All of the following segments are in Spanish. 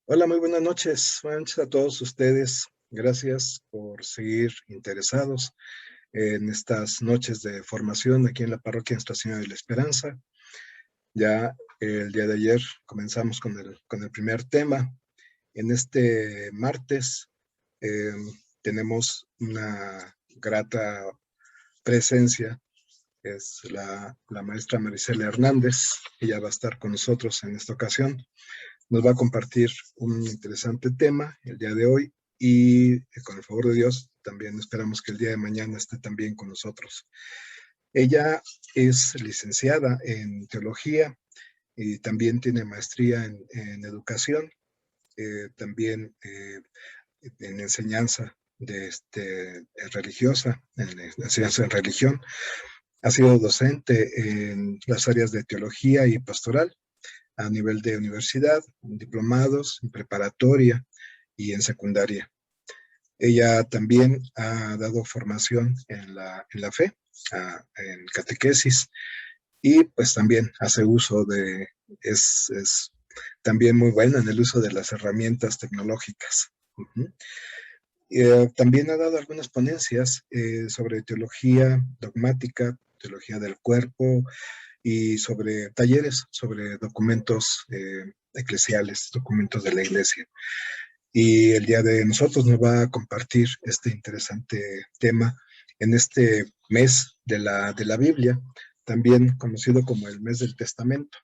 Hola, muy buenas noches. Buenas noches a todos ustedes. Gracias por seguir interesados en estas noches de formación aquí en la parroquia Nuestra Señora de la Esperanza. Ya el día de ayer comenzamos con el primer tema. En este martes eh, tenemos una grata presencia. Es la maestra Marisela Hernández. Ella va a estar con nosotros en esta ocasión. Nos va a compartir un interesante tema el día de hoy y con el favor de Dios también esperamos que el día de mañana esté también con nosotros. Ella es licenciada en teología y también tiene maestría en educación, también en enseñanza religiosa, en enseñanza en religión. Ha sido docente en las áreas de teología y pastoral a nivel de universidad, en diplomados, en preparatoria y en secundaria. Ella también ha dado formación en la fe, en catequesis, y pues también hace uso es también muy buena en el uso de las herramientas tecnológicas. También ha dado algunas ponencias sobre teología dogmática, teología del cuerpo, y sobre talleres, sobre documentos eclesiales, documentos de la iglesia. Y el día de nosotros nos va a compartir este interesante tema en este mes de la Biblia, también conocido como el mes del Testamento.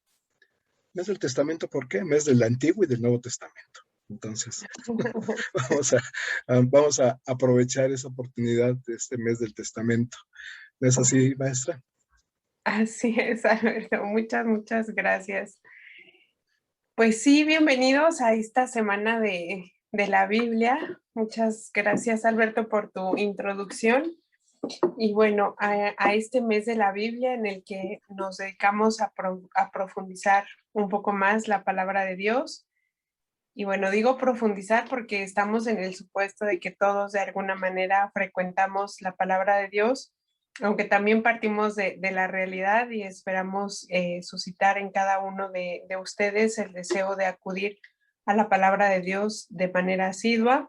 Mes del Testamento, ¿por qué? Mes del Antiguo y del Nuevo Testamento. Entonces, vamos a aprovechar esa oportunidad de este mes del Testamento. ¿No es así, maestra? Así es, Alberto. Muchas gracias. Pues sí, bienvenidos a esta semana de la Biblia. Muchas gracias, Alberto, por tu introducción. Y bueno, a este mes de la Biblia en el que nos dedicamos a profundizar un poco más la palabra de Dios. Y bueno, digo profundizar porque estamos en el supuesto de que todos de alguna manera frecuentamos la palabra de Dios, aunque también partimos de la realidad y esperamos suscitar en cada uno de ustedes el deseo de acudir a la palabra de Dios de manera asidua,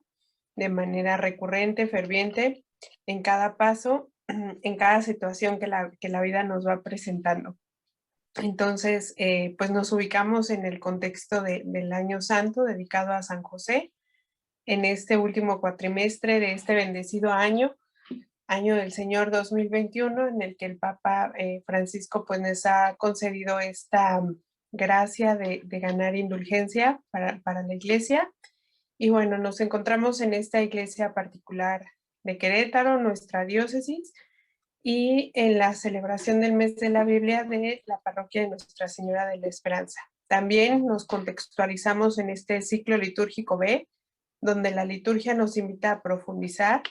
de manera recurrente, ferviente, en cada paso, en cada situación que la vida nos va presentando. Entonces, pues nos ubicamos en el contexto del Año Santo dedicado a San José, en este último cuatrimestre de este bendecido año, año del Señor 2021, en el que el Papa Francisco pues nos ha concedido esta gracia de ganar indulgencia para la Iglesia. Y bueno, nos encontramos en esta iglesia particular de Querétaro, nuestra diócesis, y en la celebración del mes de la Biblia de la parroquia de Nuestra Señora de la Esperanza. También nos contextualizamos en este ciclo litúrgico B, donde la liturgia nos invita a profundizar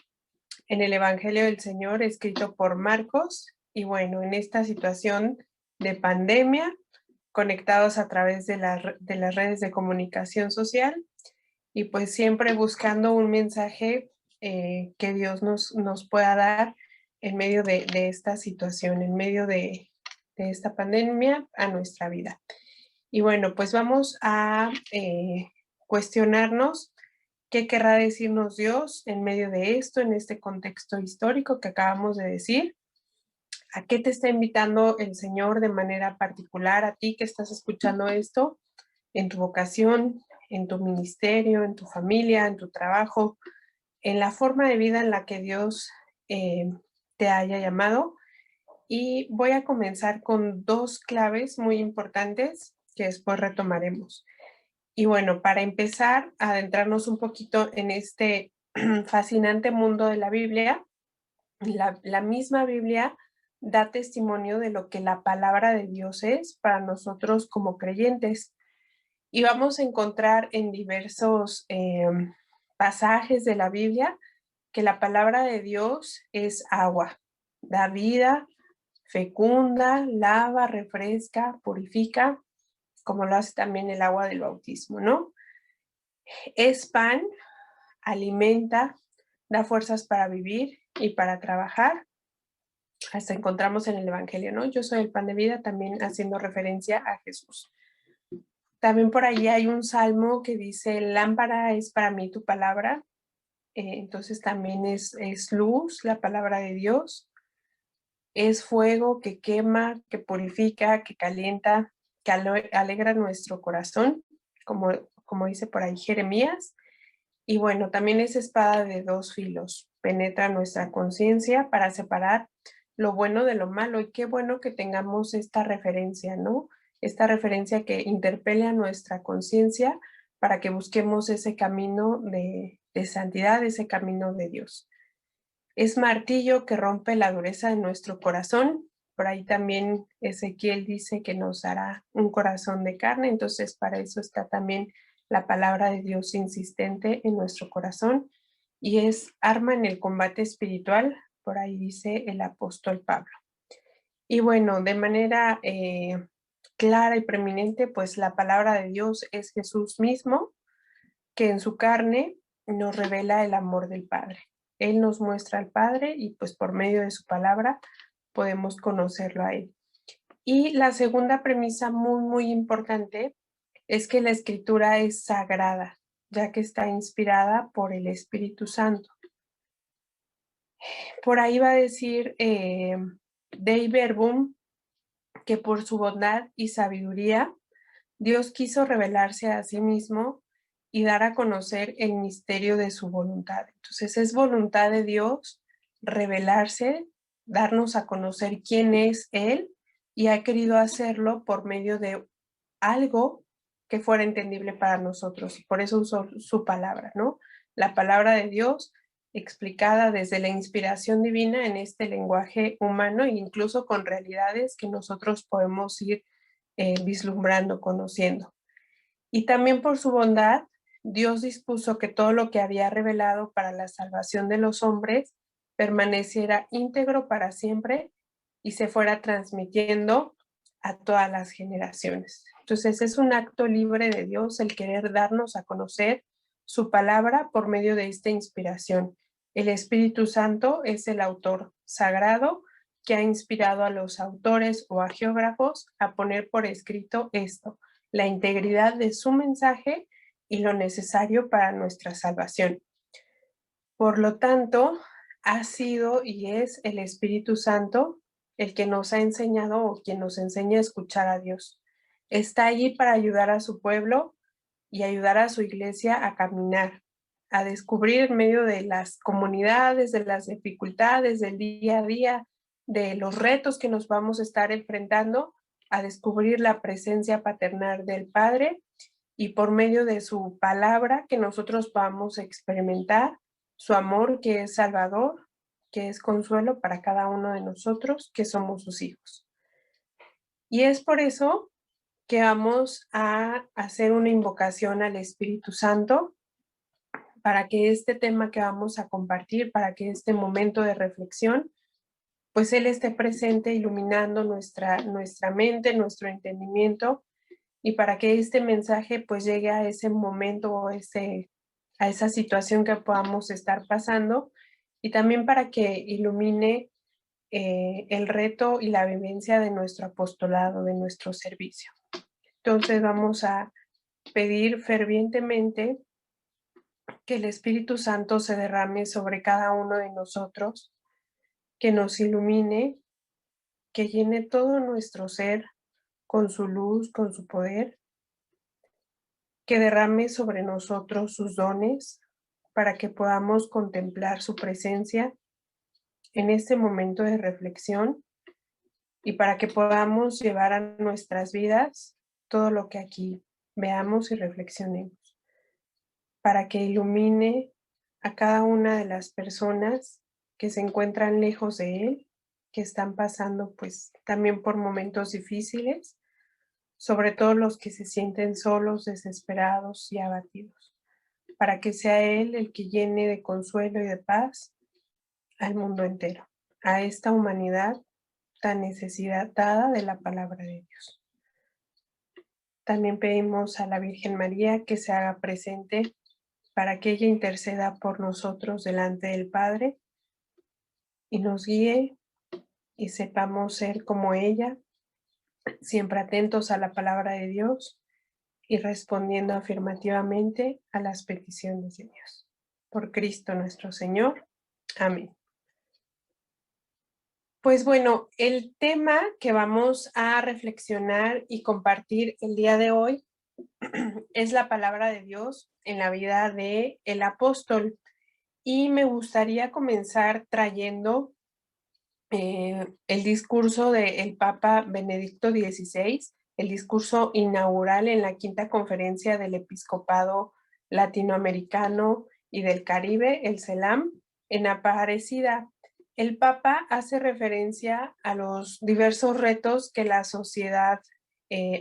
en el Evangelio del Señor escrito por Marcos. Y bueno, en esta situación de pandemia, conectados a través de las redes de comunicación social y pues siempre buscando un mensaje que Dios nos pueda dar en medio de esta situación, en medio de esta pandemia a nuestra vida. Y bueno, pues vamos a cuestionarnos qué querrá decirnos Dios en medio de esto, en este contexto histórico que acabamos de decir. ¿A qué te está invitando el Señor de manera particular a ti que estás escuchando esto en tu vocación, en tu ministerio, en tu familia, en tu trabajo, en la forma de vida en la que Dios te haya llamado? Y voy a comenzar con dos claves muy importantes que después retomaremos. Y bueno, para empezar a adentrarnos un poquito en este fascinante mundo de la Biblia, la misma Biblia da testimonio de lo que la palabra de Dios es para nosotros como creyentes. Y vamos a encontrar en diversos pasajes de la Biblia que la palabra de Dios es agua, da vida, fecunda, lava, refresca, purifica, como lo hace también el agua del bautismo, ¿no? Es pan, alimenta, da fuerzas para vivir y para trabajar. Hasta encontramos en el Evangelio, ¿no? Yo soy el pan de vida, también haciendo referencia a Jesús. También por ahí hay un salmo que dice, lámpara es para mí tu palabra. Entonces también es luz, la palabra de Dios. Es fuego que quema, que purifica, que calienta, que alegra nuestro corazón, como dice por ahí Jeremías. Y bueno, también es espada de dos filos, penetra nuestra conciencia para separar lo bueno de lo malo. Y qué bueno que tengamos esta referencia, ¿no? Esta referencia que interpele a nuestra conciencia para que busquemos ese camino de santidad, ese camino de Dios. Es martillo que rompe la dureza de nuestro corazón. Por ahí también Ezequiel dice que nos dará un corazón de carne, entonces para eso está también la palabra de Dios insistente en nuestro corazón. Y es arma en el combate espiritual, por ahí dice el apóstol Pablo. Y bueno, de manera clara y preeminente, pues la palabra de Dios es Jesús mismo, que en su carne nos revela el amor del Padre. Él nos muestra al Padre y pues por medio de su palabra podemos conocerlo a Él. Y la segunda premisa muy importante es que la escritura es sagrada, ya que está inspirada por el Espíritu Santo. Por ahí va a decir Dei Verbum que por su bondad y sabiduría Dios quiso revelarse a sí mismo y dar a conocer el misterio de su voluntad. Entonces es voluntad de Dios revelarse, darnos a conocer quién es Él y ha querido hacerlo por medio de algo que fuera entendible para nosotros. Por eso usó su palabra, ¿no? La palabra de Dios explicada desde la inspiración divina en este lenguaje humano e incluso con realidades que nosotros podemos ir vislumbrando, conociendo. Y también por su bondad, Dios dispuso que todo lo que había revelado para la salvación de los hombres permaneciera íntegro para siempre y se fuera transmitiendo a todas las generaciones. Entonces es un acto libre de Dios el querer darnos a conocer su palabra por medio de esta inspiración. El Espíritu Santo es el autor sagrado que ha inspirado a los autores o a geógrafos a poner por escrito esto, la integridad de su mensaje y lo necesario para nuestra salvación. Por lo tanto, ha sido y es el Espíritu Santo el que nos ha enseñado o quien nos enseña a escuchar a Dios. Está allí para ayudar a su pueblo y ayudar a su iglesia a caminar, a descubrir en medio de las comunidades, de las dificultades del día a día, de los retos que nos vamos a estar enfrentando, a descubrir la presencia paternal del Padre y por medio de su palabra que nosotros vamos a experimentar su amor que es salvador, que es consuelo para cada uno de nosotros que somos sus hijos. Y es por eso que vamos a hacer una invocación al Espíritu Santo para que este tema que vamos a compartir, para que este momento de reflexión, pues Él esté presente iluminando nuestra mente, nuestro entendimiento y para que este mensaje pues llegue a ese momento o a esa situación que podamos estar pasando y también para que ilumine el reto y la vivencia de nuestro apostolado, de nuestro servicio. Entonces vamos a pedir fervientemente que el Espíritu Santo se derrame sobre cada uno de nosotros, que nos ilumine, que llene todo nuestro ser con su luz, con su poder, que derrame sobre nosotros sus dones para que podamos contemplar su presencia en este momento de reflexión y para que podamos llevar a nuestras vidas todo lo que aquí veamos y reflexionemos, para que ilumine a cada una de las personas que se encuentran lejos de Él, que están pasando pues también por momentos difíciles, sobre todo los que se sienten solos, desesperados y abatidos, para que sea Él el que llene de consuelo y de paz al mundo entero, a esta humanidad tan necesitada de la palabra de Dios. También pedimos a la Virgen María que se haga presente para que ella interceda por nosotros delante del Padre y nos guíe y sepamos ser como ella, siempre atentos a la palabra de Dios y respondiendo afirmativamente a las peticiones de Dios. Por Cristo nuestro Señor. Amén. Pues bueno, el tema que vamos a reflexionar y compartir el día de hoy es la palabra de Dios en la vida de el apóstol. Y me gustaría comenzar trayendo el discurso del Papa Benedicto XVI, el discurso inaugural en la quinta conferencia del Episcopado Latinoamericano y del Caribe, el CELAM, en Aparecida. El Papa hace referencia a los diversos retos que la sociedad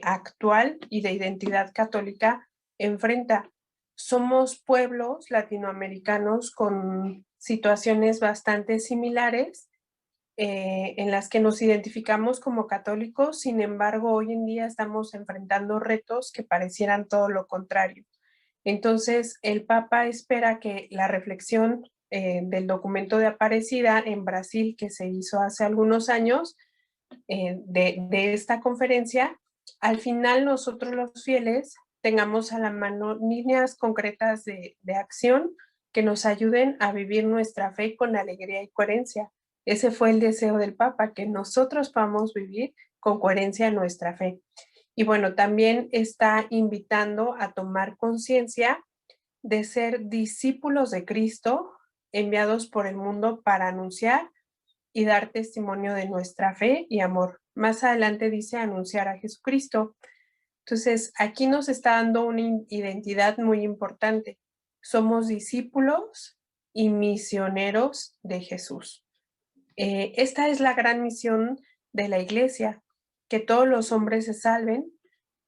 actual y de identidad católica enfrenta. Somos pueblos latinoamericanos con situaciones bastante similares en las que nos identificamos como católicos, sin embargo, hoy en día estamos enfrentando retos que parecieran todo lo contrario. Entonces, el Papa espera que la reflexión del documento de Aparecida en Brasil, que se hizo hace algunos años, de esta conferencia, al final nosotros los fieles tengamos a la mano líneas concretas de acción que nos ayuden a vivir nuestra fe con alegría y coherencia. Ese fue el deseo del Papa, que nosotros podamos vivir con coherencia nuestra fe. Y bueno, también está invitando a tomar conciencia de ser discípulos de Cristo enviados por el mundo para anunciar y dar testimonio de nuestra fe y amor. Más adelante dice anunciar a Jesucristo. Entonces, aquí nos está dando una identidad muy importante. Somos discípulos y misioneros de Jesús. Esta es la gran misión de la iglesia, que todos los hombres se salven,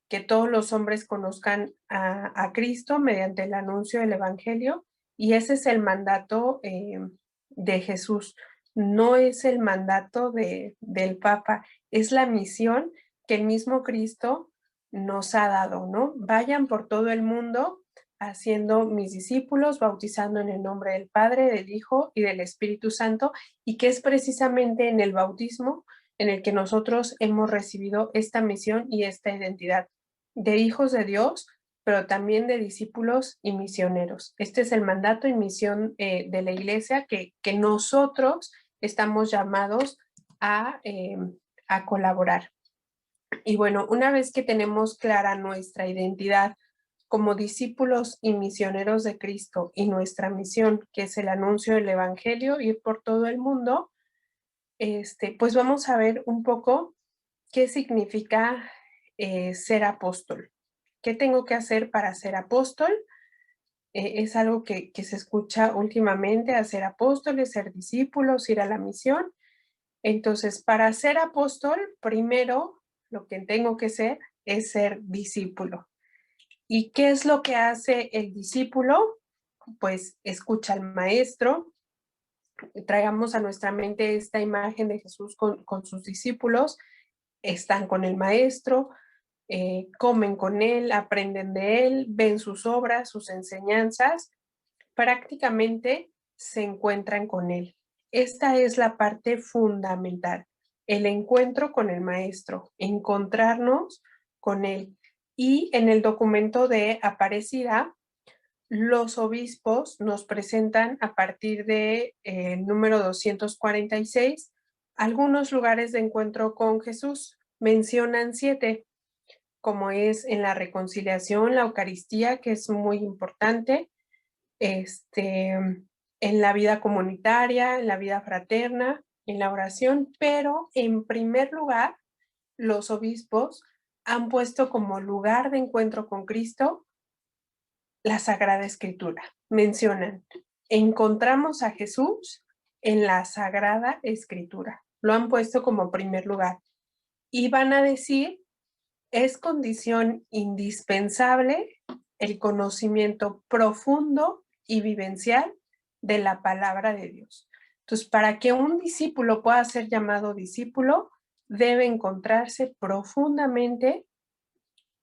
que todos los hombres conozcan a Cristo mediante el anuncio del Evangelio, y ese es el mandato de Jesús. No es el mandato del Papa, es la misión que el mismo Cristo nos ha dado, ¿no? Vayan por todo el mundo haciendo mis discípulos, bautizando en el nombre del Padre, del Hijo y del Espíritu Santo, y que es precisamente en el bautismo en el que nosotros hemos recibido esta misión y esta identidad de hijos de Dios, pero también de discípulos y misioneros. Este es el mandato y misión de la iglesia que nosotros estamos llamados a colaborar. Y bueno, una vez que tenemos clara nuestra identidad como discípulos y misioneros de Cristo y nuestra misión, que es el anuncio del Evangelio, ir por todo el mundo, pues vamos a ver un poco qué significa ser apóstol. ¿Qué tengo que hacer para ser apóstol? Es algo que se escucha últimamente, hacer apóstoles, ser discípulos, ir a la misión. Entonces, para ser apóstol, primero lo que tengo que ser es ser discípulo. ¿Y qué es lo que hace el discípulo? Pues escucha al maestro. Traigamos a nuestra mente esta imagen de Jesús con sus discípulos. Están con el maestro, comen con él, aprenden de él, ven sus obras, sus enseñanzas, prácticamente se encuentran con él. Esta es la parte fundamental, el encuentro con el maestro, encontrarnos con él. Y en el documento de Aparecida, los obispos nos presentan a partir de número 246 algunos lugares de encuentro con Jesús. Mencionan 7, como es en la reconciliación, la Eucaristía, que es muy importante, en la vida comunitaria, en la vida fraterna, en la oración, pero en primer lugar, los obispos han puesto como lugar de encuentro con Cristo la Sagrada Escritura. Mencionan, encontramos a Jesús en la Sagrada Escritura. Lo han puesto como primer lugar. Y van a decir, es condición indispensable el conocimiento profundo y vivencial de la palabra de Dios. Entonces, para que un discípulo pueda ser llamado discípulo, debe encontrarse profundamente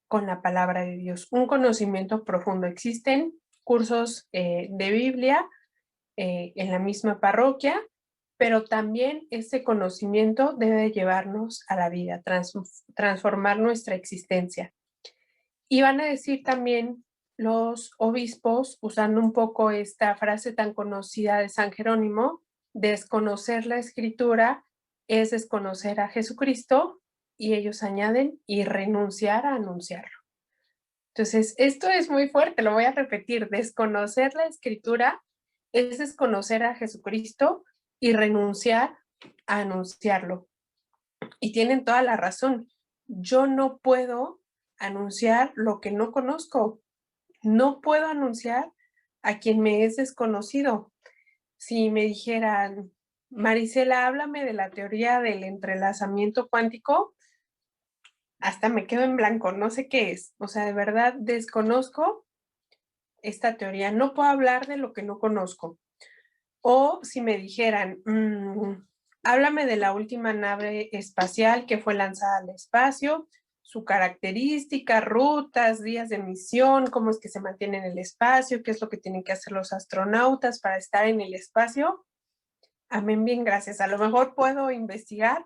con la palabra de Dios, un conocimiento profundo. Existen cursos de Biblia en la misma parroquia, pero también ese conocimiento debe llevarnos a la vida, transformar nuestra existencia. Y van a decir también los obispos, usando un poco esta frase tan conocida de San Jerónimo, desconocer la escritura es desconocer a Jesucristo, y ellos añaden, y renunciar a anunciarlo. Entonces, esto es muy fuerte, lo voy a repetir, desconocer la escritura es desconocer a Jesucristo y renunciar a anunciarlo. Y tienen toda la razón. Yo no puedo anunciar lo que no conozco. No puedo anunciar a quien me es desconocido. Si me dijeran, Marisela, háblame de la teoría del entrelazamiento cuántico, hasta me quedo en blanco, no sé qué es. O sea, de verdad desconozco esta teoría. No puedo hablar de lo que no conozco. O si me dijeran, háblame de la última nave espacial que fue lanzada al espacio, su característica, rutas, días de misión, cómo es que se mantiene en el espacio, qué es lo que tienen que hacer los astronautas para estar en el espacio. Amén, bien, gracias. A lo mejor puedo investigar,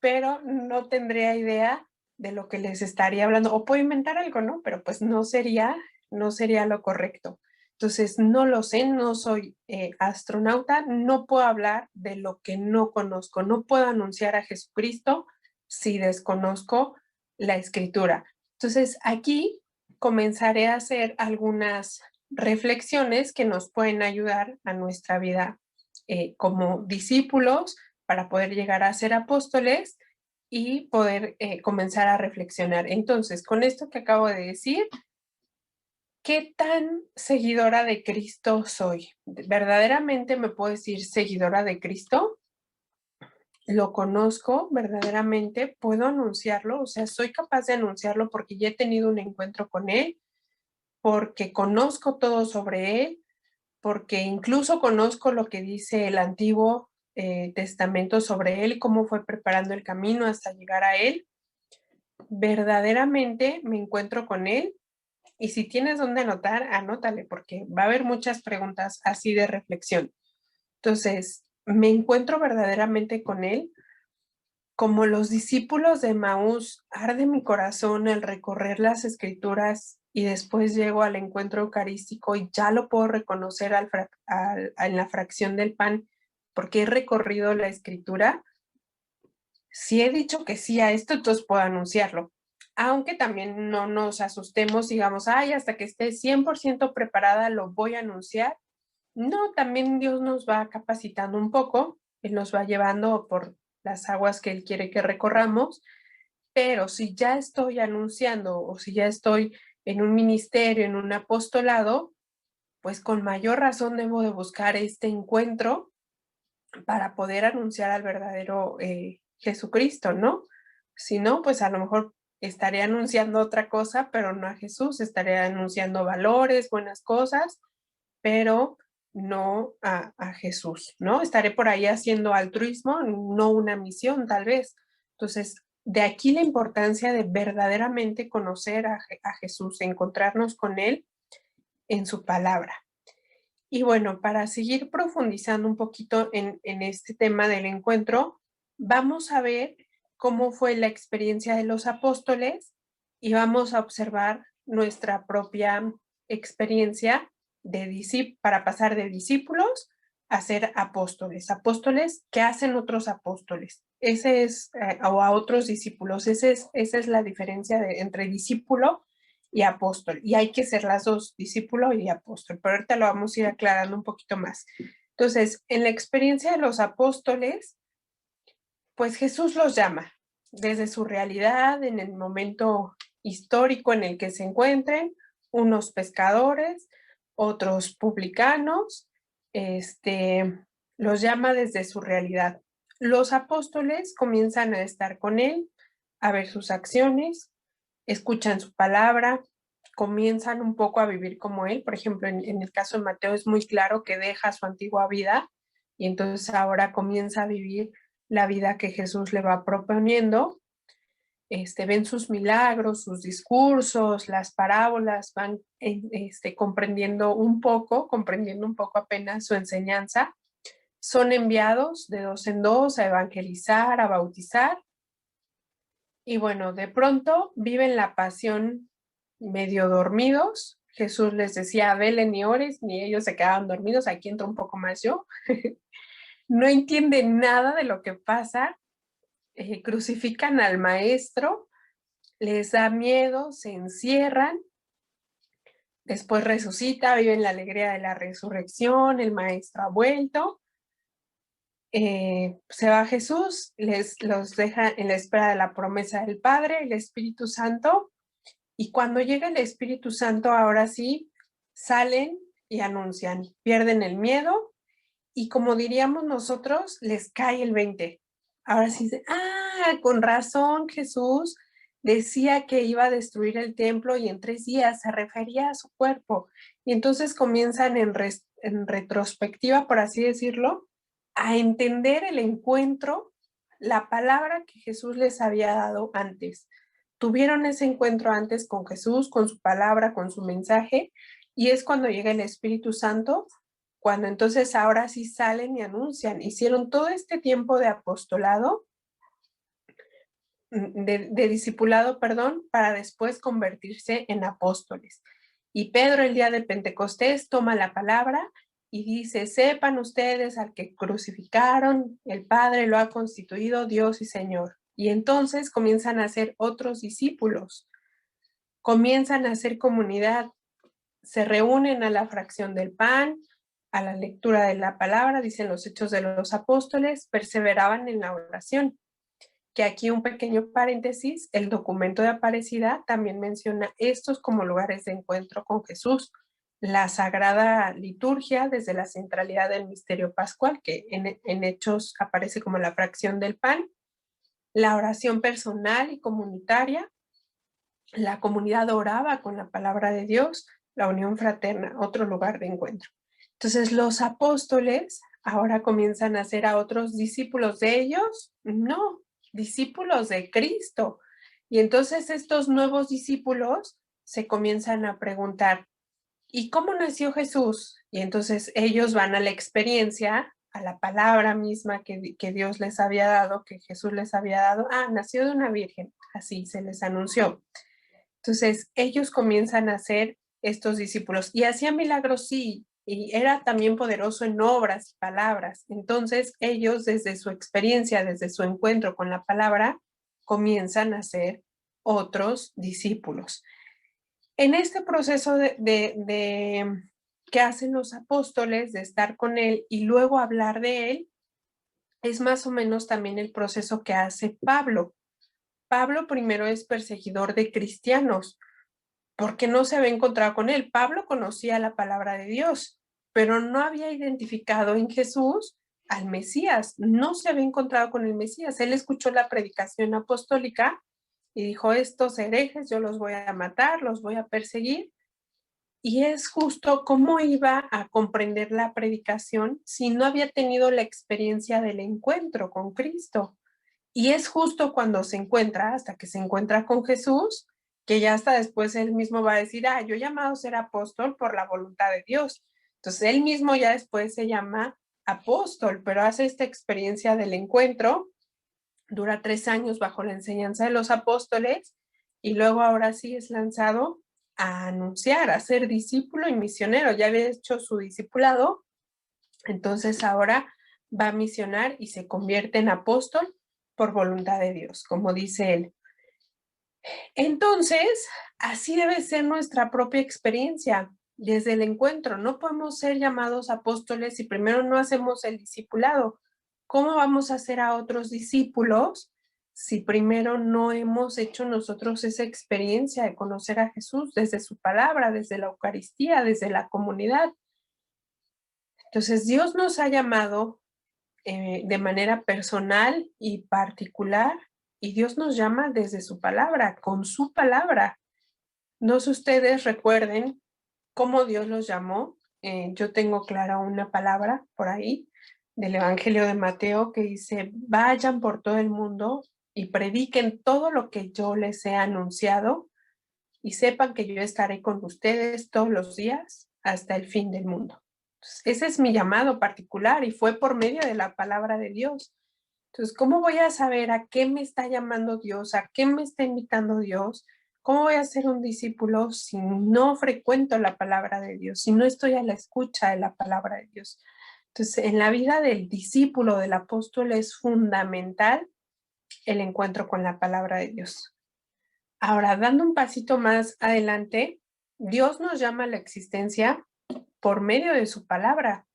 pero no tendría idea de lo que les estaría hablando. O puedo inventar algo, ¿no? Pero pues no sería lo correcto. Entonces, no lo sé, no soy astronauta, no puedo hablar de lo que no conozco, no puedo anunciar a Jesucristo si desconozco la escritura. Entonces, aquí comenzaré a hacer algunas reflexiones que nos pueden ayudar a nuestra vida como discípulos para poder llegar a ser apóstoles y poder comenzar a reflexionar. Entonces, con esto que acabo de decir, ¿qué tan seguidora de Cristo soy? ¿Verdaderamente me puedo decir seguidora de Cristo? ¿Lo conozco verdaderamente? ¿Puedo anunciarlo? O sea, ¿soy capaz de anunciarlo porque ya he tenido un encuentro con Él? ¿Porque conozco todo sobre Él? ¿Porque incluso conozco lo que dice el Antiguo Testamento sobre Él, cómo fue preparando el camino hasta llegar a Él? ¿Verdaderamente me encuentro con Él? Y si tienes dónde anotar, anótale, porque va a haber muchas preguntas así de reflexión. Entonces, ¿me encuentro verdaderamente con Él? Como los discípulos de Maús, arde mi corazón el recorrer las escrituras y después llego al encuentro eucarístico y ya lo puedo reconocer en la fracción del pan porque he recorrido la escritura. Si he dicho que sí a esto, entonces puedo anunciarlo. Aunque también no nos asustemos, digamos, ay, hasta que esté 100% preparada lo voy a anunciar. No, también Dios nos va capacitando un poco, Él nos va llevando por las aguas que Él quiere que recorramos, pero si ya estoy anunciando o si ya estoy en un ministerio, en un apostolado, pues con mayor razón debo de buscar este encuentro para poder anunciar al verdadero Jesucristo, ¿no? Si no, pues a lo mejor estaré anunciando otra cosa, pero no a Jesús, estaré anunciando valores, buenas cosas, pero no a Jesús, ¿no? Estaré por ahí haciendo altruismo, no una misión tal vez. Entonces, de aquí la importancia de verdaderamente conocer a Jesús, encontrarnos con Él en su palabra. Y bueno, para seguir profundizando un poquito en este tema del encuentro, vamos a ver cómo fue la experiencia de los apóstoles y vamos a observar nuestra propia experiencia para pasar de discípulos a ser apóstoles. Apóstoles, ¿qué hacen otros apóstoles? Ese es, o a otros discípulos. Esa es la diferencia entre discípulo y apóstol. Y hay que ser las dos, discípulo y apóstol. Pero ahorita lo vamos a ir aclarando un poquito más. Entonces, en la experiencia de los apóstoles, pues Jesús los llama desde su realidad, en el momento histórico en el que se encuentren, unos pescadores, otros publicanos, los llama desde su realidad. Los apóstoles comienzan a estar con él, a ver sus acciones, escuchan su palabra, comienzan un poco a vivir como él. Por ejemplo, en el caso de Mateo es muy claro que deja su antigua vida y entonces ahora comienza a vivir la vida que Jesús le va proponiendo. Ven sus milagros, sus discursos, las parábolas, van comprendiendo un poco apenas su enseñanza. Son enviados de dos en dos a evangelizar, a bautizar. Y bueno, de pronto viven la pasión medio dormidos. Jesús les decía, velen y ores, ni ellos se quedaban dormidos. Aquí entro un poco más yo. No entienden nada de lo que pasa. Crucifican al maestro, les da miedo, se encierran. Después resucita, viven la alegría de la resurrección, el maestro ha vuelto. Se va Jesús, los deja en la espera de la promesa del Padre, el Espíritu Santo, y cuando llega el Espíritu Santo, ahora sí, salen y anuncian, pierden el miedo, y como diríamos nosotros, les cae el 20. Ahora sí, con razón Jesús decía que iba a destruir el templo y en 3 días se refería a su cuerpo. Y entonces comienzan en retrospectiva, por así decirlo, a entender el encuentro, la palabra que Jesús les había dado antes. Tuvieron ese encuentro antes con Jesús, con su palabra, con su mensaje, y es cuando llega el Espíritu Santo, cuando entonces ahora sí salen y anuncian. Hicieron todo este tiempo de apostolado, de discipulado, perdón, para después convertirse en apóstoles. Y Pedro el día de Pentecostés toma la palabra y dice, sepan ustedes al que crucificaron, el Padre lo ha constituido Dios y Señor. Y entonces comienzan a hacer otros discípulos, comienzan a hacer comunidad, se reúnen a la fracción del pan, a la lectura de la palabra, dicen los Hechos de los Apóstoles, perseveraban en la oración. Que aquí un pequeño paréntesis, el documento de Aparecida también menciona estos como lugares de encuentro con Jesús. La Sagrada Liturgia, desde la centralidad del misterio pascual, que en Hechos aparece como la fracción del pan, la oración personal y comunitaria, la comunidad oraba con la palabra de Dios, la unión fraterna, otro lugar de encuentro. Entonces los apóstoles ahora comienzan a ser a otros discípulos de ellos, no, discípulos de Cristo. Y entonces estos nuevos discípulos se comienzan a preguntar, ¿y cómo nació Jesús? Y entonces ellos van a la experiencia, a la palabra misma que Dios les había dado, que Jesús les había dado. Nació de una virgen, así se les anunció. Entonces ellos comienzan a ser estos discípulos y hacían milagros, sí, y era también poderoso en obras y palabras. Entonces ellos desde su experiencia, desde su encuentro con la palabra, comienzan a ser otros discípulos. En este proceso que hacen los apóstoles de estar con él y luego hablar de él, es más o menos también el proceso que hace Pablo. Pablo primero es perseguidor de cristianos, porque no se había encontrado con él. Pablo conocía la palabra de Dios, pero no había identificado en Jesús al Mesías, no se había encontrado con el Mesías. Él escuchó la predicación apostólica y dijo, estos herejes yo los voy a matar, los voy a perseguir. Y es justo cómo iba a comprender la predicación si no había tenido la experiencia del encuentro con Cristo. Y es justo cuando se encuentra, hasta que se encuentra con Jesús, que ya hasta después él mismo va a decir, yo he llamado a ser apóstol por la voluntad de Dios. Entonces él mismo ya después se llama apóstol, pero hace esta experiencia del encuentro, dura 3 años bajo la enseñanza de los apóstoles y luego ahora sí es lanzado a anunciar, a ser discípulo y misionero. Ya había hecho su discipulado, entonces ahora va a misionar y se convierte en apóstol por voluntad de Dios, como dice él. Entonces, así debe ser nuestra propia experiencia desde el encuentro. No podemos ser llamados apóstoles si primero no hacemos el discipulado. ¿Cómo vamos a hacer a otros discípulos si primero no hemos hecho nosotros esa experiencia de conocer a Jesús desde su palabra, desde la Eucaristía, desde la comunidad? Entonces, Dios nos ha llamado de manera personal y particular, y Dios nos llama desde su palabra, con su palabra. No sé ustedes recuerden cómo Dios los llamó. Yo tengo clara una palabra por ahí del Evangelio de Mateo que dice, vayan por todo el mundo y prediquen todo lo que yo les he anunciado y sepan que yo estaré con ustedes todos los días hasta el fin del mundo. Entonces, ese es mi llamado particular y fue por medio de la palabra de Dios. Entonces, ¿cómo voy a saber a qué me está llamando Dios? ¿A qué me está invitando Dios? ¿Cómo voy a ser un discípulo si no frecuento la palabra de Dios, si no estoy a la escucha de la palabra de Dios? Entonces, en la vida del discípulo, del apóstol, es fundamental el encuentro con la palabra de Dios. Ahora, dando un pasito más adelante, Dios nos llama a la existencia por medio de su palabra.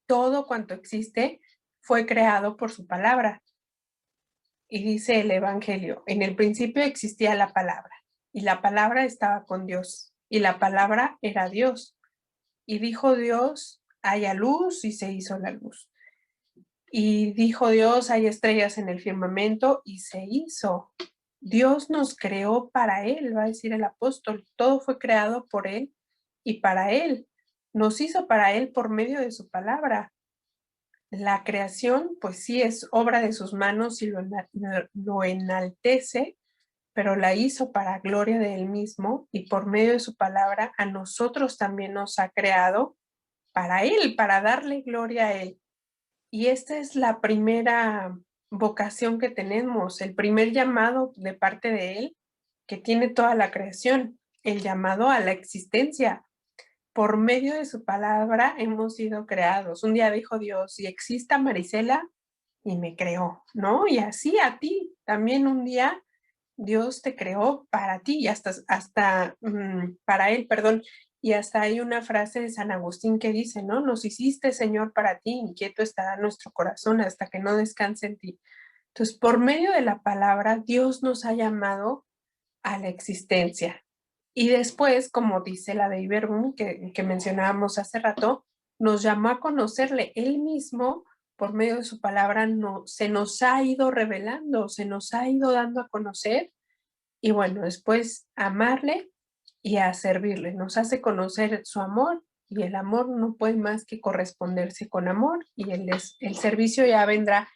Todo cuanto existe fue creado por su palabra. Y dice el Evangelio, en el principio existía la palabra, y la palabra estaba con Dios, y la palabra era Dios. Y dijo Dios, haya luz, y se hizo la luz. Y dijo Dios, hay estrellas en el firmamento, y se hizo. Dios nos creó para Él, va a decir el apóstol. Todo fue creado por Él y para Él. Nos hizo para Él por medio de su palabra. La creación, pues sí, es obra de sus manos y lo enaltece, pero la hizo para gloria de Él mismo y por medio de su palabra a nosotros también nos ha creado para Él, para darle gloria a Él. Y esta es la primera vocación que tenemos, el primer llamado de parte de Él que tiene toda la creación, el llamado a la existencia. Por medio de su palabra hemos sido creados. Un día dijo Dios, si exista Marisela, y me creó, ¿no? Y así a ti, también un día Dios te creó para ti y hasta para Él, perdón. Y hasta hay una frase de San Agustín que dice, ¿no? Nos hiciste, Señor, para ti, inquieto estará nuestro corazón hasta que no descanse en ti. Entonces, por medio de la palabra, Dios nos ha llamado a la existencia. Y después, como dice la de Iberbun, que mencionábamos hace rato, nos llamó a conocerle. Él mismo, por medio de su palabra, se nos ha ido revelando, se nos ha ido dando a conocer y bueno, después amarle y a servirle. Nos hace conocer su amor y el amor no puede más que corresponderse con amor y el servicio ya vendrá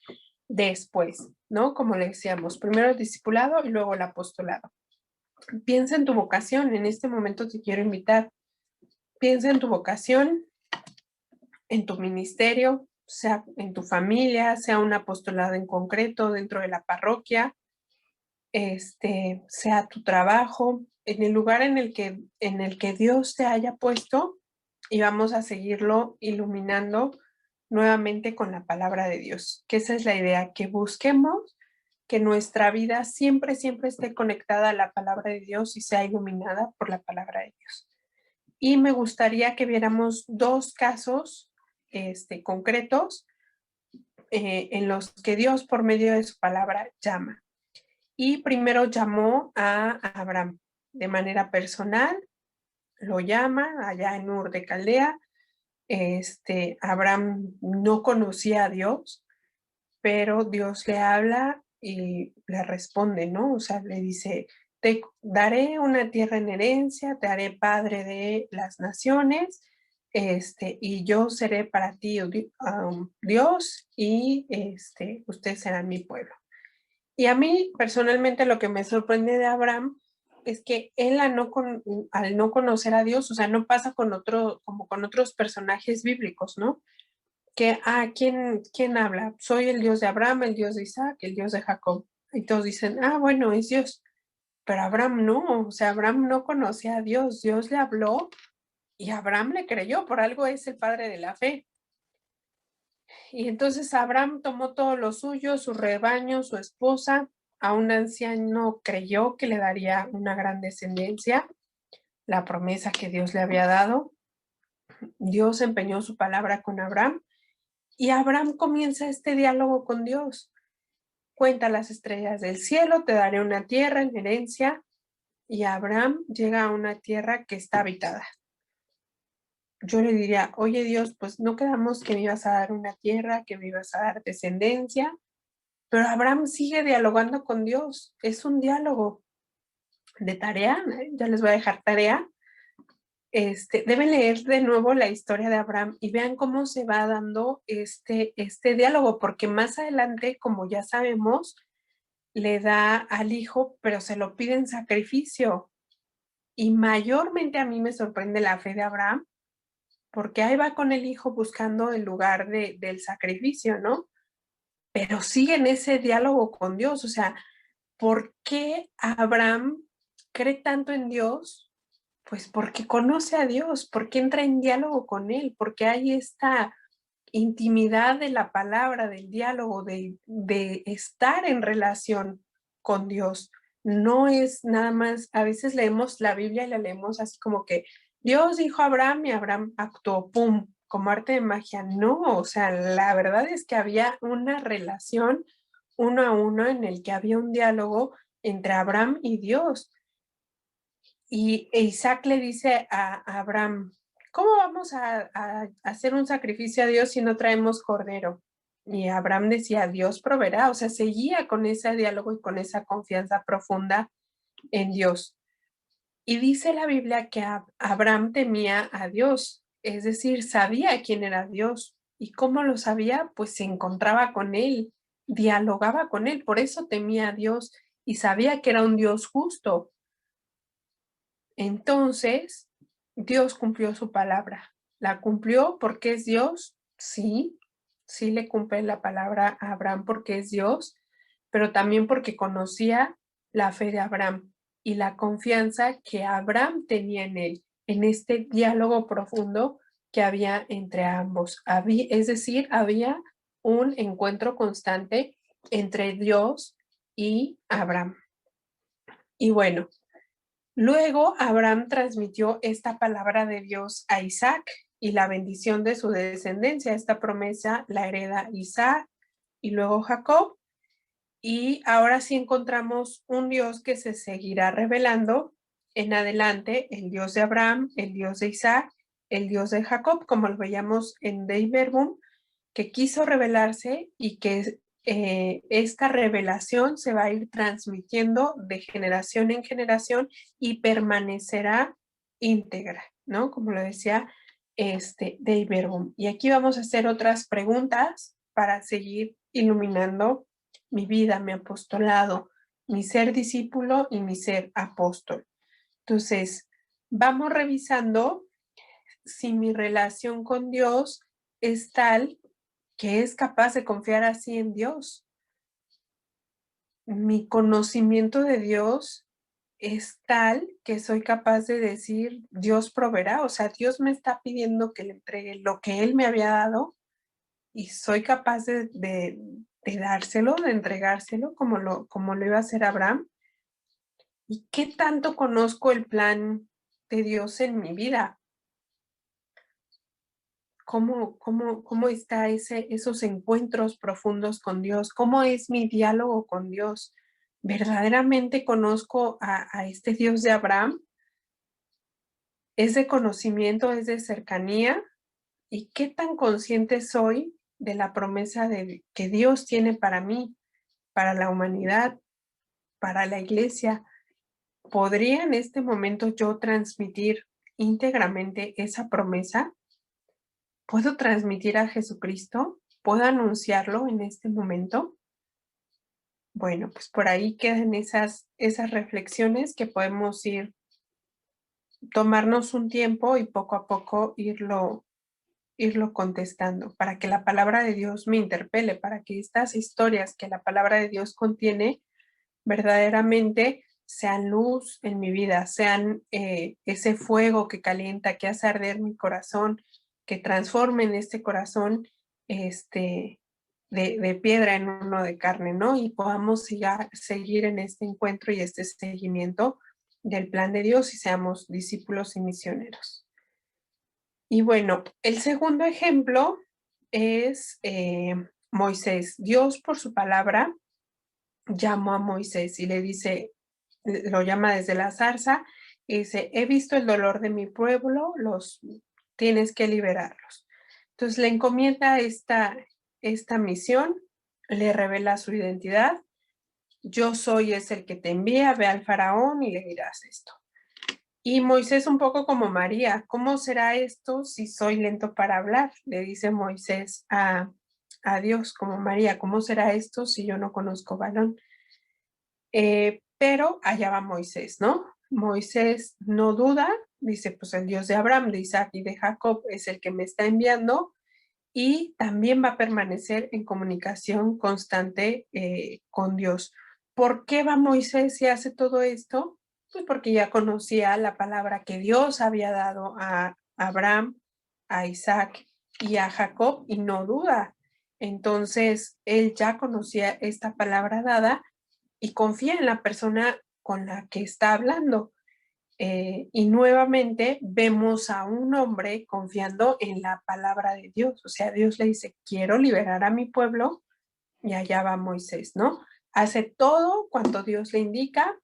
después, ¿no? Como le decíamos, primero el discipulado y luego el apostolado. Piensa en tu vocación, en este momento te quiero invitar. Piensa en tu vocación, en tu ministerio, sea en tu familia, sea un apostolado en concreto dentro de la parroquia, sea tu trabajo, en el lugar en el que Dios te haya puesto y vamos a seguirlo iluminando nuevamente con la palabra de Dios, que esa es la idea, que busquemos que nuestra vida siempre, siempre esté conectada a la palabra de Dios y sea iluminada por la palabra de Dios. Y me gustaría que viéramos dos casos concretos en los que Dios por medio de su palabra llama. Y primero llamó a Abraham de manera personal, lo llama allá en Ur de Caldea. Abraham no conocía a Dios, pero Dios le habla y le responde, ¿no? O sea, le dice, te daré una tierra en herencia, te haré padre de las naciones, y yo seré para ti Dios y ustedes serán mi pueblo. Y a mí personalmente lo que me sorprende de Abraham es que él al no conocer a Dios, o sea, no pasa como con otros personajes bíblicos, ¿no? Que, ¿quién habla? Soy el Dios de Abraham, el Dios de Isaac, el Dios de Jacob. Y todos dicen, bueno, es Dios. Pero Abraham no, o sea, Abraham no conocía a Dios. Dios le habló y Abraham le creyó, por algo es el padre de la fe. Y entonces Abraham tomó todo lo suyo, su rebaño, su esposa. A un anciano creyó que le daría una gran descendencia, la promesa que Dios le había dado. Dios empeñó su palabra con Abraham y Abraham comienza este diálogo con Dios. Cuenta las estrellas del cielo, te daré una tierra en herencia. Y Abraham llega a una tierra que está habitada. Yo le diría, oye Dios, pues no quedamos que me ibas a dar una tierra, que me ibas a dar descendencia, pero Abraham sigue dialogando con Dios. Es un diálogo de tarea, ya les voy a dejar tarea. Deben leer de nuevo la historia de Abraham y vean cómo se va dando este diálogo, porque más adelante, como ya sabemos, le da al hijo, pero se lo pide en sacrificio. Y mayormente a mí me sorprende la fe de Abraham, porque ahí va con el hijo buscando el lugar del sacrificio, ¿no? Pero sigue en ese diálogo con Dios, o sea, ¿por qué Abraham cree tanto en Dios? Pues porque conoce a Dios, porque entra en diálogo con Él, porque hay esta intimidad de la palabra, del diálogo, de estar en relación con Dios. No es nada más, a veces leemos la Biblia y la leemos así como que Dios dijo a Abraham y Abraham actuó, ¡pum!, como arte de magia. No, o sea, la verdad es que había una relación uno a uno en el que había un diálogo entre Abraham y Dios. Y Isaac le dice a Abraham, ¿cómo vamos a hacer un sacrificio a Dios si no traemos cordero? Y Abraham decía, Dios proveerá, o sea, seguía con ese diálogo y con esa confianza profunda en Dios. Y dice la Biblia que Abraham temía a Dios, es decir, sabía quién era Dios. ¿Y cómo lo sabía? Pues se encontraba con él, dialogaba con él, por eso temía a Dios y sabía que era un Dios justo. Entonces, Dios cumplió su palabra. ¿La cumplió porque es Dios? Sí, sí le cumple la palabra a Abraham porque es Dios, pero también porque conocía la fe de Abraham y la confianza que Abraham tenía en él, en este diálogo profundo que había entre ambos. Es decir, había un encuentro constante entre Dios y Abraham. Y bueno, luego Abraham transmitió esta palabra de Dios a Isaac y la bendición de su descendencia. Esta promesa la hereda Isaac y luego Jacob. Y ahora sí encontramos un Dios que se seguirá revelando en adelante, el Dios de Abraham, el Dios de Isaac, el Dios de Jacob, como lo veíamos en Dei Verbum, que quiso revelarse y que esta revelación se va a ir transmitiendo de generación en generación y permanecerá íntegra, ¿no? Como lo decía Dei Verbum. Y aquí vamos a hacer otras preguntas para seguir iluminando mi vida, mi apostolado, mi ser discípulo y mi ser apóstol. Entonces, vamos revisando si mi relación con Dios es tal que es capaz de confiar así en Dios. Mi conocimiento de Dios es tal que soy capaz de decir, Dios proveerá, o sea, Dios me está pidiendo que le entregue lo que Él me había dado y soy capaz de dárselo, de entregárselo como lo iba a hacer Abraham. ¿Y qué tanto conozco el plan de Dios en mi vida? ¿Cómo está esos encuentros profundos con Dios? ¿Cómo es mi diálogo con Dios? ¿Verdaderamente conozco a este Dios de Abraham? ¿Es de conocimiento, es de cercanía? ¿Y qué tan consciente soy de la promesa que Dios tiene para mí, para la humanidad, para la iglesia? ¿Podría en este momento yo transmitir íntegramente esa promesa? ¿Puedo transmitir a Jesucristo? ¿Puedo anunciarlo en este momento? Bueno, pues por ahí quedan esas reflexiones que podemos tomarnos un tiempo y poco a poco irlo contestando para que la palabra de Dios me interpele, para que estas historias que la palabra de Dios contiene verdaderamente sean luz en mi vida, sean ese fuego que calienta, que hace arder mi corazón, que transformen este corazón de piedra en uno de carne, ¿no? Y podamos seguir en este encuentro y este seguimiento del plan de Dios y seamos discípulos y misioneros. Y bueno, el segundo ejemplo es Moisés. Dios por su palabra llamó a Moisés y le dice, lo llama desde la zarza, y dice, he visto el dolor de mi pueblo, tienes que liberarlos. Entonces le encomienda esta misión, le revela su identidad, yo soy es el que te envía, ve al faraón y le dirás esto. Y Moisés un poco como María, ¿cómo será esto si soy lento para hablar? Le dice Moisés a Dios como María, ¿cómo será esto si yo no conozco varón? Pero allá va Moisés, ¿no? Moisés no duda, dice, pues el Dios de Abraham, de Isaac y de Jacob es el que me está enviando y también va a permanecer en comunicación constante con Dios. ¿Por qué va Moisés y hace todo esto? Pues porque ya conocía la palabra que Dios había dado a Abraham, a Isaac y a Jacob, y no duda. Entonces, él ya conocía esta palabra dada y confía en la persona con la que está hablando. Y nuevamente vemos a un hombre confiando en la palabra de Dios. O sea, Dios le dice, quiero liberar a mi pueblo, y allá va Moisés, ¿no? Hace todo cuanto Dios le indica,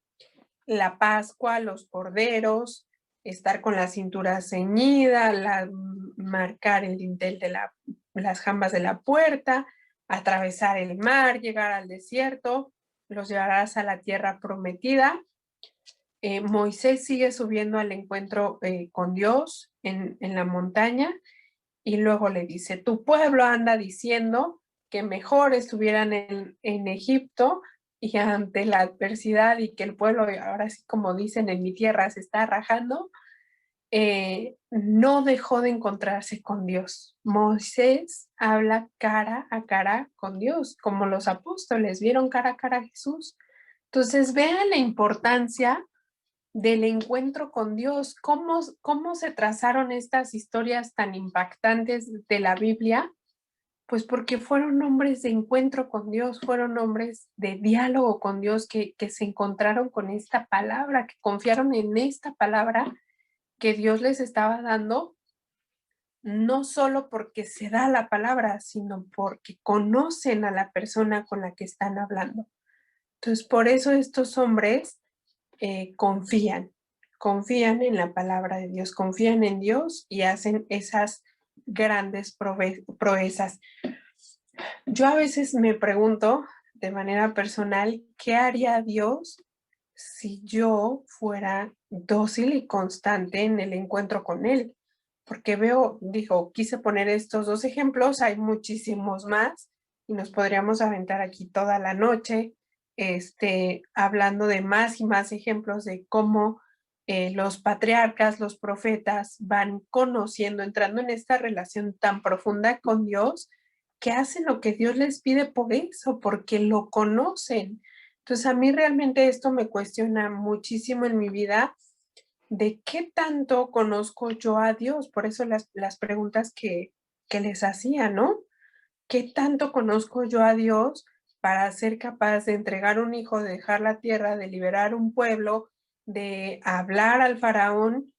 la Pascua, los corderos, estar con la cintura ceñida, marcar el dintel de las jambas de la puerta, atravesar el mar, llegar al desierto, los llevarás a la tierra prometida. Moisés sigue subiendo al encuentro con Dios en la montaña y luego le dice, tu pueblo anda diciendo que mejor estuvieran en Egipto y ante la adversidad y que el pueblo, ahora sí como dicen en mi tierra, se está rajando, no dejó de encontrarse con Dios. Moisés habla cara a cara con Dios, como los apóstoles vieron cara a cara a Jesús. Entonces vean la importancia del encuentro con Dios, cómo se trazaron estas historias tan impactantes de la Biblia, pues porque fueron hombres de encuentro con Dios, fueron hombres de diálogo con Dios que se encontraron con esta palabra, que confiaron en esta palabra que Dios les estaba dando, no solo porque se da la palabra, sino porque conocen a la persona con la que están hablando. Entonces, por eso estos hombres confían en la palabra de Dios, confían en Dios y hacen esas grandes proezas. Yo a veces me pregunto de manera personal, ¿qué haría Dios si yo fuera dócil y constante en el encuentro con Él? Porque quise poner estos dos ejemplos, hay muchísimos más y nos podríamos aventar aquí toda la noche, hablando de más y más ejemplos de cómo los patriarcas, los profetas van conociendo, entrando en esta relación tan profunda con Dios, que hacen lo que Dios les pide por eso, porque lo conocen. Entonces a mí realmente esto me cuestiona muchísimo en mi vida de qué tanto conozco yo a Dios. Por eso las preguntas que les hacía, ¿no? ¿Qué tanto conozco yo a Dios para ser capaz de entregar un hijo, de dejar la tierra, de liberar un pueblo, de hablar al faraón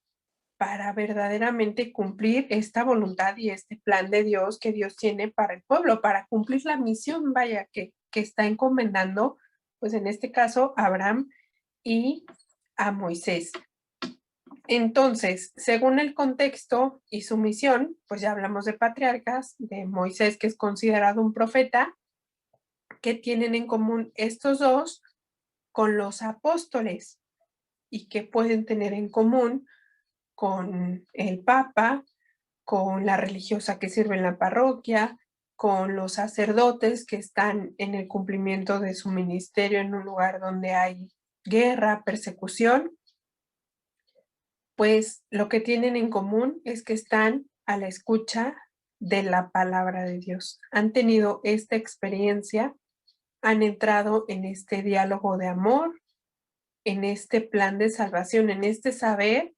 para verdaderamente cumplir esta voluntad y este plan de Dios que Dios tiene para el pueblo, para cumplir la misión, vaya, que está encomendando, pues en este caso, a Abraham y a Moisés? Entonces, según el contexto y su misión, pues ya hablamos de patriarcas, de Moisés, que es considerado un profeta. ¿Qué tienen en común estos dos con los apóstoles? ¿Y qué pueden tener en común con el Papa, con la religiosa que sirve en la parroquia, con los sacerdotes que están en el cumplimiento de su ministerio en un lugar donde hay guerra, persecución? Pues lo que tienen en común es que están a la escucha de la palabra de Dios. Han tenido esta experiencia, han entrado en este diálogo de amor, en este plan de salvación, en este saber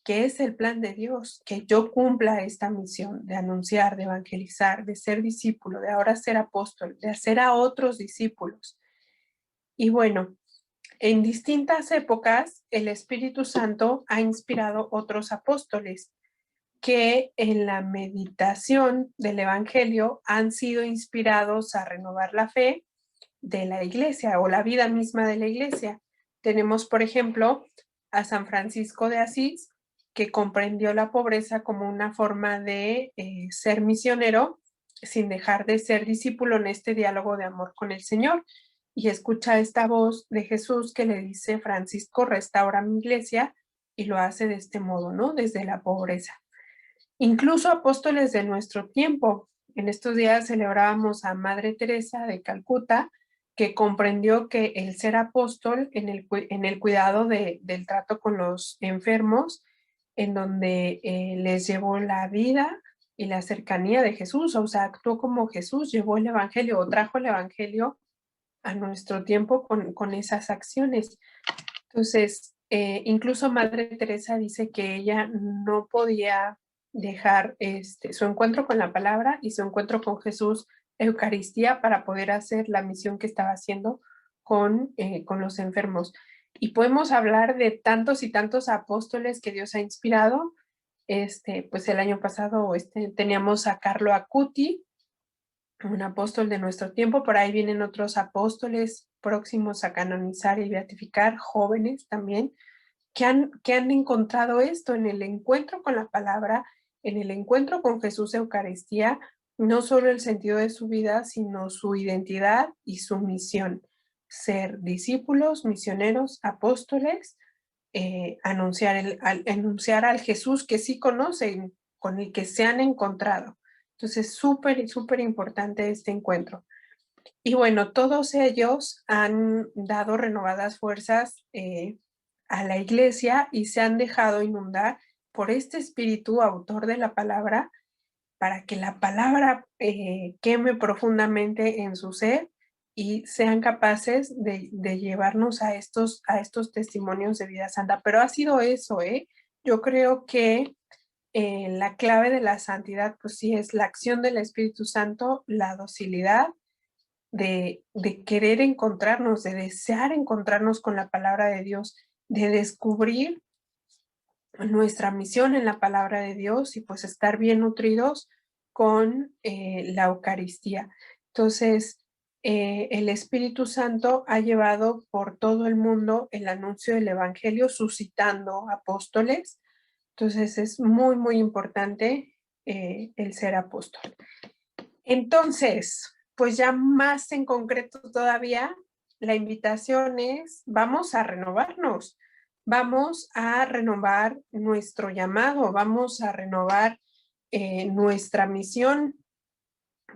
que es el plan de Dios, que yo cumpla esta misión de anunciar, de evangelizar, de ser discípulo, de ahora ser apóstol, de hacer a otros discípulos. Y bueno, en distintas épocas, el Espíritu Santo ha inspirado otros apóstoles que en la meditación del Evangelio han sido inspirados a renovar la fe de la iglesia o la vida misma de la iglesia. Tenemos, por ejemplo, a San Francisco de Asís, que comprendió la pobreza como una forma de ser misionero sin dejar de ser discípulo en este diálogo de amor con el Señor. Y escucha esta voz de Jesús que le dice, Francisco, restaura mi iglesia, y lo hace de este modo, ¿no? Desde la pobreza. Incluso apóstoles de nuestro tiempo. En estos días celebrábamos a Madre Teresa de Calcuta, que comprendió que el ser apóstol en el cuidado del trato con los enfermos, en donde les llevó la vida y la cercanía de Jesús, o sea, actuó como Jesús, llevó el evangelio o trajo el evangelio a nuestro tiempo con esas acciones. Entonces, Incluso Madre Teresa dice que ella no podía dejar su encuentro con la palabra y su encuentro con Jesús, Eucaristía, para poder hacer la misión que estaba haciendo con los enfermos. Y podemos hablar de tantos y tantos apóstoles que Dios ha inspirado. Pues el año pasado teníamos a Carlo Acuti, un apóstol de nuestro tiempo. Por ahí vienen otros apóstoles próximos a canonizar y beatificar, jóvenes también, que han encontrado esto en el encuentro con la palabra, en el encuentro con Jesús Eucaristía, no solo el sentido de su vida, sino su identidad y su misión: ser discípulos, misioneros, apóstoles, anunciar al Jesús que sí conocen, con el que se han encontrado. Entonces, súper, súper importante este encuentro. Y bueno, todos ellos han dado renovadas fuerzas a la iglesia y se han dejado inundar por este espíritu autor de la palabra, para que la palabra queme profundamente en su ser y sean capaces de llevarnos a estos testimonios de vida santa. Pero ha sido eso, ¿eh? Yo creo que la clave de la santidad, pues sí, es la acción del Espíritu Santo, la docilidad de querer encontrarnos, de desear encontrarnos con la palabra de Dios, de descubrir nuestra misión en la palabra de Dios y pues estar bien nutridos con la Eucaristía. Entonces, el Espíritu Santo ha llevado por todo el mundo el anuncio del Evangelio, suscitando apóstoles. Entonces, es muy, muy importante el ser apóstol. Entonces, pues ya más en concreto todavía, la invitación es: vamos a renovarnos, vamos a renovar nuestro llamado, vamos a renovar nuestra misión,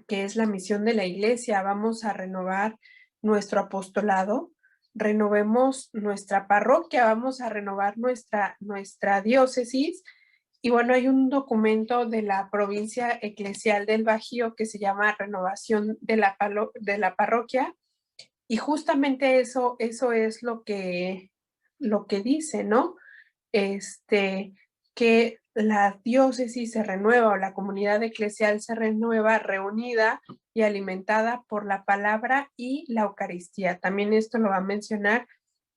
que es la misión de la iglesia, vamos a renovar nuestro apostolado, renovemos nuestra parroquia, vamos a renovar nuestra diócesis. Y bueno, hay un documento de la provincia eclesial del Bajío que se llama Renovación de la Parroquia, y justamente eso es lo que dice, ¿no? Que la diócesis se renueva, o la comunidad eclesial se renueva, reunida y alimentada por la palabra y la Eucaristía. También esto lo va a mencionar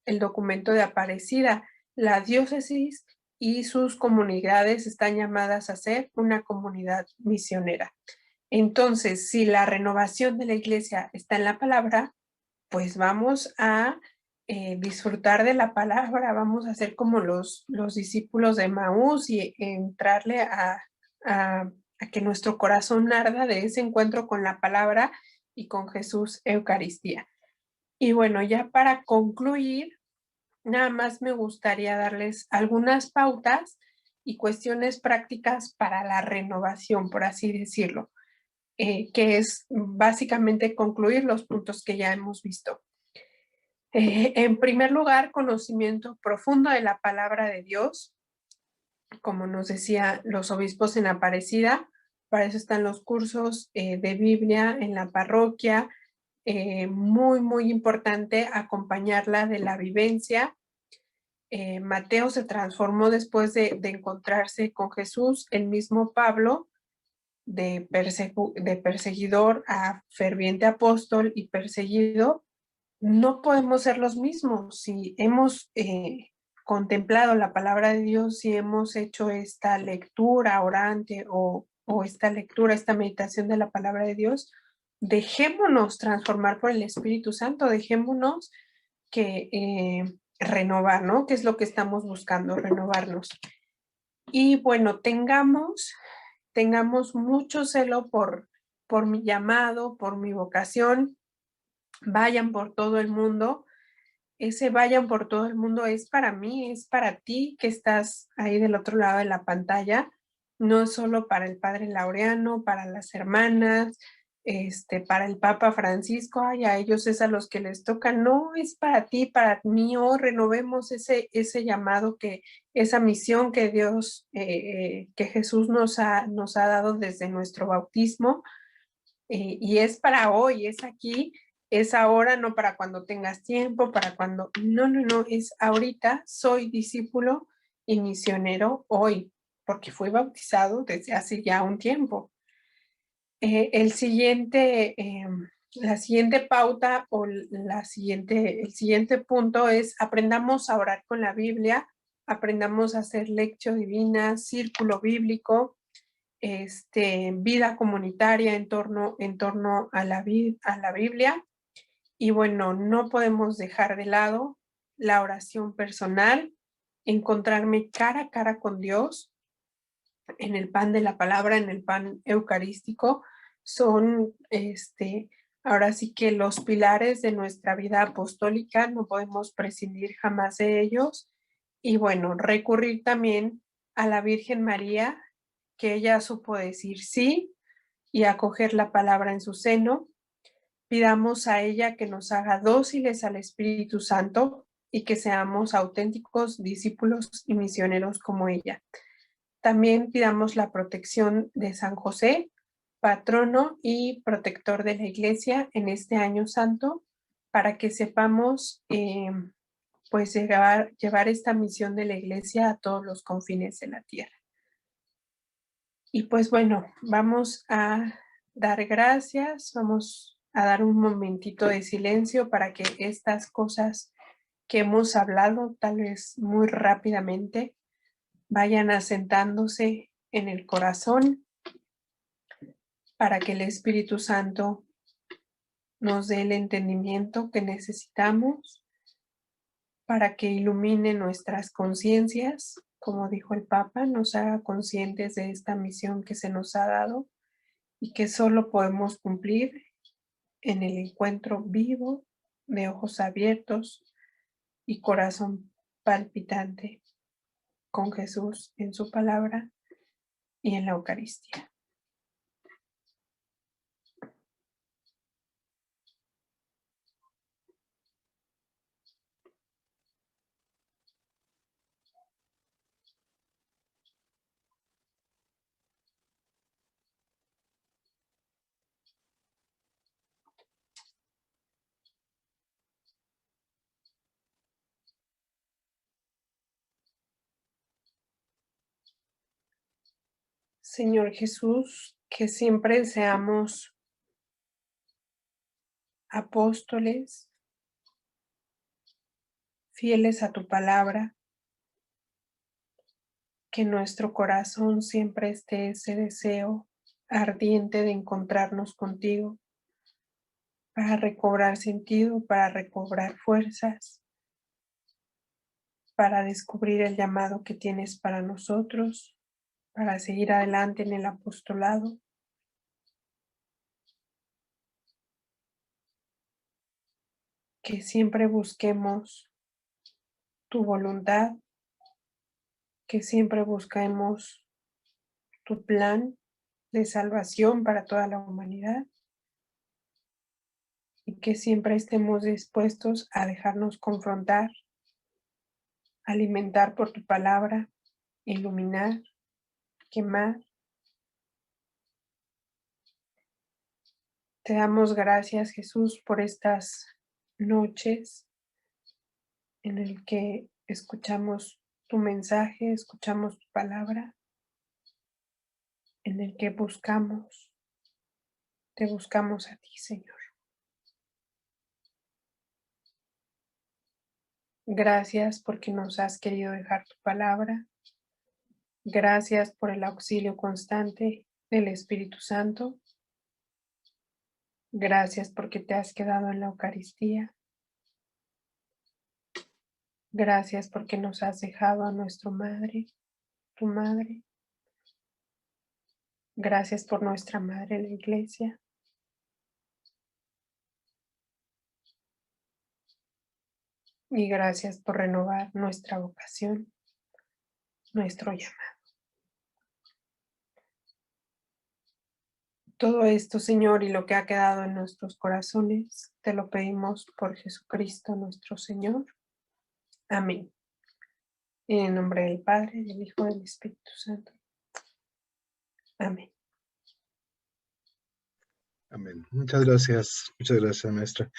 el documento de Aparecida. La diócesis y sus comunidades están llamadas a ser una comunidad misionera. Entonces, si la renovación de la iglesia está en la palabra, pues vamos a disfrutar de la palabra, vamos a ser como los discípulos de Maús y entrarle a que nuestro corazón arda de ese encuentro con la palabra y con Jesús Eucaristía. Y bueno, ya para concluir, nada más me gustaría darles algunas pautas y cuestiones prácticas para la renovación, por así decirlo, que es básicamente concluir los puntos que ya hemos visto. En primer lugar, conocimiento profundo de la palabra de Dios, como nos decía los obispos en Aparecida. Para eso están los cursos de Biblia en la parroquia. Muy, muy importante acompañarla de la vivencia. Mateo se transformó después de encontrarse con Jesús. El mismo Pablo, de perseguidor a ferviente apóstol y perseguido. No podemos ser los mismos si hemos contemplado la palabra de Dios, si hemos hecho esta lectura orante o esta lectura, esta meditación de la palabra de Dios. Dejémonos transformar por el Espíritu Santo, dejémonos renovar, ¿no? ¿Qué es lo que estamos buscando? Renovarnos. Y bueno, tengamos mucho celo por mi llamado, por mi vocación. Vayan por todo el mundo. Ese vayan por todo el mundo es para mí, es para ti que estás ahí del otro lado de la pantalla. No es solo para el padre Laureano, para las hermanas, para el Papa Francisco, ay, a ellos es a los que les toca. No, es para ti, para mí. Oh, renovemos ese llamado, esa misión que Dios, que Jesús nos ha dado desde nuestro bautismo, y es para hoy, es aquí. es ahora, no para cuando tengas tiempo, para cuando... No, no, no, es ahorita. Soy discípulo y misionero hoy, porque fui bautizado desde hace ya un tiempo. El siguiente, la siguiente pauta o el siguiente punto es aprendamos a orar con la Biblia, aprendamos a hacer lectio divina, círculo bíblico, vida comunitaria en torno a la Biblia. Y bueno, no podemos dejar de lado la oración personal, encontrarme cara a cara con Dios en el pan de la palabra, en el pan eucarístico, son ahora sí que los pilares de nuestra vida apostólica, no podemos prescindir jamás de ellos. Y bueno, recurrir también a la Virgen María, que ella supo decir sí y acoger la palabra en su seno. Pidamos a ella que nos haga dóciles al Espíritu Santo y que seamos auténticos discípulos y misioneros como ella. También pidamos la protección de San José, patrono y protector de la Iglesia en este año santo, para que sepamos pues llevar esta misión de la Iglesia a todos los confines de la tierra. Y pues bueno, vamos a dar gracias, vamos a dar un momentito de silencio para que estas cosas que hemos hablado, tal vez muy rápidamente, vayan asentándose en el corazón para que el Espíritu Santo nos dé el entendimiento que necesitamos, para que ilumine nuestras conciencias, como dijo el Papa, nos haga conscientes de esta misión que se nos ha dado y que solo podemos cumplir en el encuentro vivo, de ojos abiertos y corazón palpitante con Jesús en su palabra y en la Eucaristía. Señor Jesús, que siempre seamos apóstoles, fieles a tu palabra, que en nuestro corazón siempre esté ese deseo ardiente de encontrarnos contigo, para recobrar sentido, para recobrar fuerzas, para descubrir el llamado que tienes para nosotros, para seguir adelante en el apostolado. Que siempre busquemos tu voluntad, que siempre busquemos tu plan de salvación para toda la humanidad y que siempre estemos dispuestos a dejarnos confrontar, alimentar por tu palabra, iluminar, quemar. Te damos gracias, Jesús, por estas noches en el que escuchamos tu mensaje, escuchamos tu palabra, en el que te buscamos a ti, Señor. Gracias porque nos has querido dejar tu palabra. Gracias por el auxilio constante del Espíritu Santo. Gracias porque te has quedado en la Eucaristía. Gracias porque nos has dejado a nuestra Madre, tu Madre. Gracias por nuestra Madre en la Iglesia. Y gracias por renovar nuestra vocación, nuestro llamado. Todo esto, Señor, y lo que ha quedado en nuestros corazones, te lo pedimos por Jesucristo nuestro Señor. Amén. En el nombre del Padre, del Hijo y del Espíritu Santo. Amén. Amén. Muchas gracias, maestra.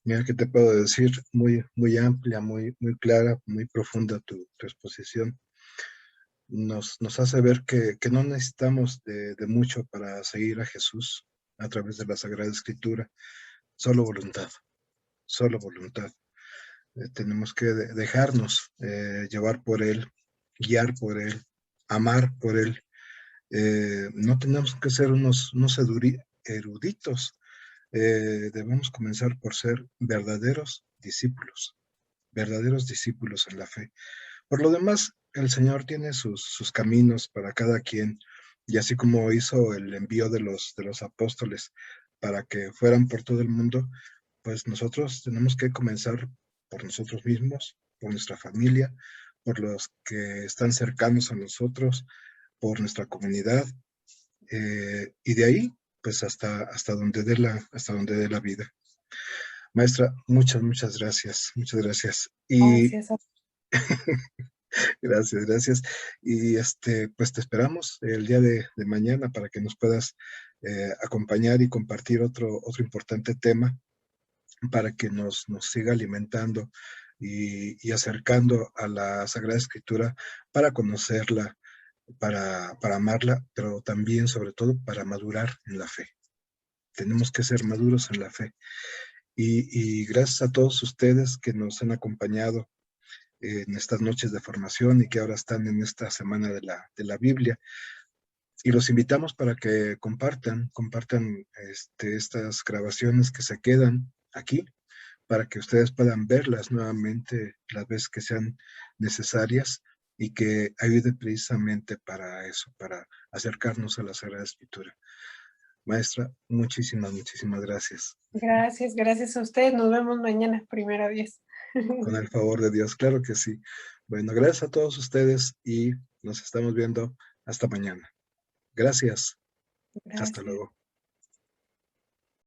Mira, ¿qué te puedo decir? Muy, muy amplia, muy clara, muy profunda tu exposición. Nos hace ver que no necesitamos de mucho para seguir a Jesús a través de la Sagrada Escritura, solo voluntad, solo voluntad. Tenemos que dejarnos llevar por Él, guiar por Él, amar por Él. No tenemos que ser unos eruditos, debemos comenzar por ser verdaderos discípulos en la fe. Por lo demás, el Señor tiene sus caminos para cada quien, y así como hizo el envío de los apóstoles para que fueran por todo el mundo, pues nosotros tenemos que comenzar por nosotros mismos, por nuestra familia, por los que están cercanos a nosotros, por nuestra comunidad, y de ahí, pues hasta donde dé la vida. Maestra, muchas gracias, muchas gracias. Y Gracias. gracias. Y pues te esperamos el día de mañana para que nos puedas acompañar y compartir otro importante tema para que nos siga alimentando y acercando a la Sagrada Escritura para conocerla, para amarla, pero también, sobre todo, para madurar en la fe. Tenemos que ser maduros en la fe. Y gracias a todos ustedes que nos han acompañado en estas noches de formación y que ahora están en esta semana de la Biblia. Y los invitamos para que compartan estas grabaciones que se quedan aquí, para que ustedes puedan verlas nuevamente las veces que sean necesarias y que ayude precisamente para eso, para acercarnos a la Sagrada Escritura. Maestra, muchísimas gracias. Gracias a ustedes. Nos vemos mañana, primero Dios. Con el favor de Dios, claro que sí. Bueno, gracias a todos ustedes y nos estamos viendo hasta mañana. Gracias. Hasta Gracias. luego.